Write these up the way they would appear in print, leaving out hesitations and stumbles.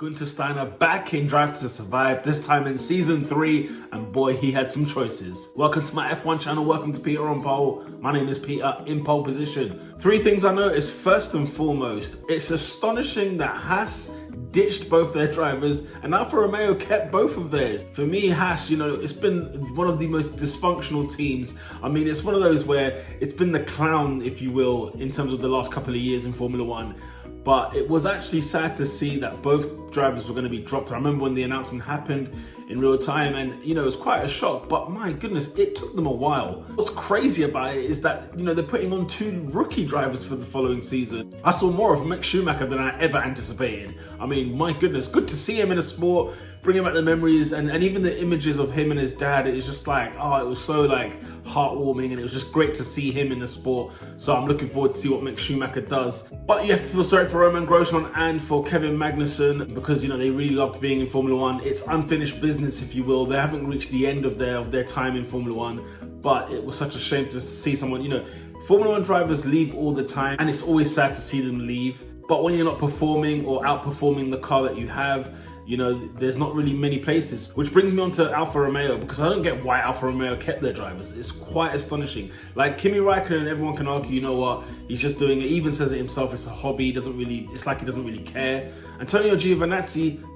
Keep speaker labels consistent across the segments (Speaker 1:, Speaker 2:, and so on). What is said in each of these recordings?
Speaker 1: Guenther Steiner back in Drive to Survive, this time in season 3, and boy, he had some choices. Welcome to my F1 channel, welcome to Peter on Pole. My name is Peter, in pole position. 3 things I noticed. First and foremost, it's astonishing that Haas ditched both their drivers and Alfa Romeo kept both of theirs. For me, Haas, it's been one of the most dysfunctional teams. I mean, it's one of those where it's been the clown, if you will, in terms of the last couple of years in Formula 1. But it was actually sad to see that both drivers were going to be dropped. I remember when the announcement happened in real time, and it was quite a shock, but my goodness, it took them a while. What's crazy about it is that they're putting on 2 rookie drivers for the following season. I saw more of Mick Schumacher than I ever anticipated. I mean, my goodness, good to see him in a sport, bringing back the memories, and even the images of him and his dad. It's just like, it was so heartwarming, and it was just great to see him in the sport. So I'm looking forward to see what Mick Schumacher does. But you have to feel sorry for Romain, Grosjean and for Kevin Magnussen, because they really loved being in Formula 1. It's unfinished business, if you will. They haven't reached the end of their time in Formula 1, but it was such a shame to see someone, Formula 1 drivers leave all the time, and it's always sad to see them leave. But when you're not performing or outperforming the car that you have, there's not really many places. Which brings me on to Alfa Romeo, because I don't get why Alfa Romeo kept their drivers. It's quite astonishing. Like Kimi Räikkönen, everyone can argue, you know what, he's just doing it. He even says it himself, it's a hobby, it's like he doesn't really care. Antonio Giovinazzi,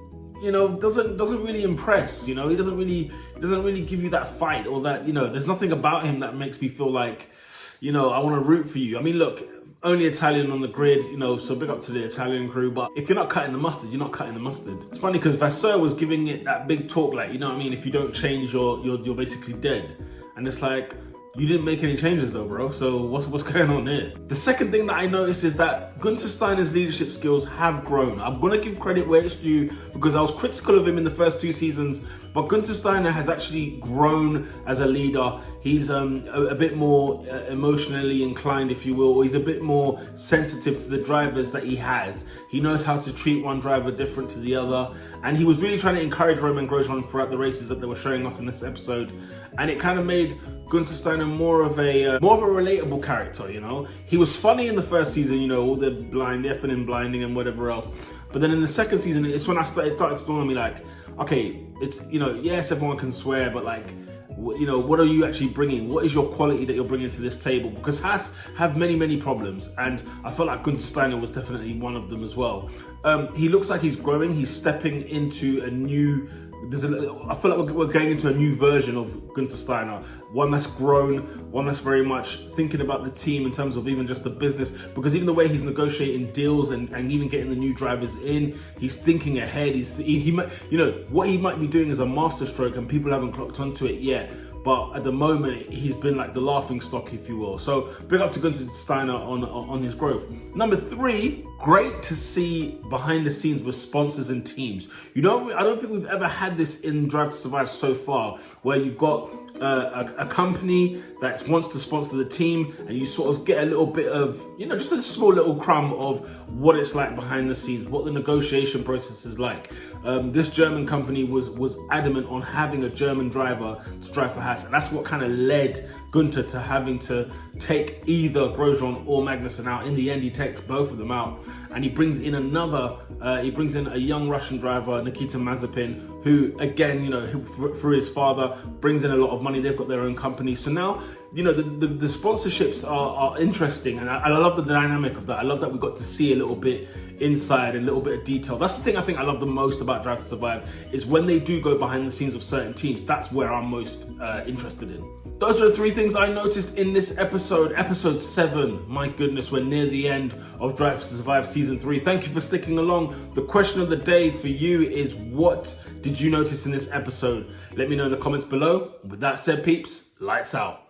Speaker 1: doesn't really impress. He doesn't really give you that fight, or that, there's nothing about him that makes me feel like, I want to root for you. I mean, look, only Italian on the grid, so big up to the Italian crew. But if you're not cutting the mustard, you're not cutting the mustard. It's funny because Vasseur was giving it that big talk, if you don't change, you're basically dead. And it's like, you didn't make any changes though, bro. So what's going on here? The second thing that I noticed is that Guenther Steiner's leadership skills have grown. I'm gonna give credit where it's due, because I was critical of him in the first 2 seasons, but Guenther Steiner has actually grown as a leader. He's a bit more emotionally inclined, if you will, or he's a bit more sensitive to the drivers that he has. He knows how to treat one driver different to the other, and he was really trying to encourage Romain Grosjean throughout the races that they were showing us in this episode, and it kind of made Guenther Steiner more of a relatable character. He was funny in the first season, all the effing and blinding and whatever else, but then in the second season, it's when it started to dawn on me, like, okay, it's yes, everyone can swear, but what are you actually bringing? What is your quality that you're bringing to this table? Because Haas have many problems, and I felt like Guenther Steiner was definitely one of them as well. He looks like he's growing. He's stepping into a new. I feel like we're going into a new version of Guenther Steiner. One that's grown, one that's very much thinking about the team in terms of even just the business. Because even the way he's negotiating deals and even getting the new drivers in, he's thinking ahead. He might, what he might be doing is a masterstroke, and people haven't clocked onto it yet. But at the moment, he's been like the laughing stock, if you will. So big up to Guenther Steiner on his growth. Number 3, great to see behind the scenes with sponsors and teams. I don't think we've ever had this in Drive to Survive so far, where you've got a company that wants to sponsor the team, and you sort of get a little bit of, just a small little crumb of what it's like behind the scenes, what the negotiation process is like. This German company was adamant on having a German driver to drive for Haas, and that's what kind of led Guenther to having to take either Grosjean or Magnussen out. In the end, he takes both of them out, and he brings in a young Russian driver, Nikita Mazepin, who again, through his father, brings in a lot of money. They've got their own company. So now, the sponsorships are interesting, and I love the dynamic of that. I love that we got to see a little bit inside, a little bit of detail. That's the thing I think I love the most about Drive to Survive, is when they do go behind the scenes of certain teams. That's where I'm most interested in. Those were the 3 things I noticed in this episode 7. My goodness, we're near the end of Drive to Survive Season 3. Thank you for sticking along. The question of the day for you is, what did you notice in this episode? Let me know in the comments below. With that said, peeps, lights out.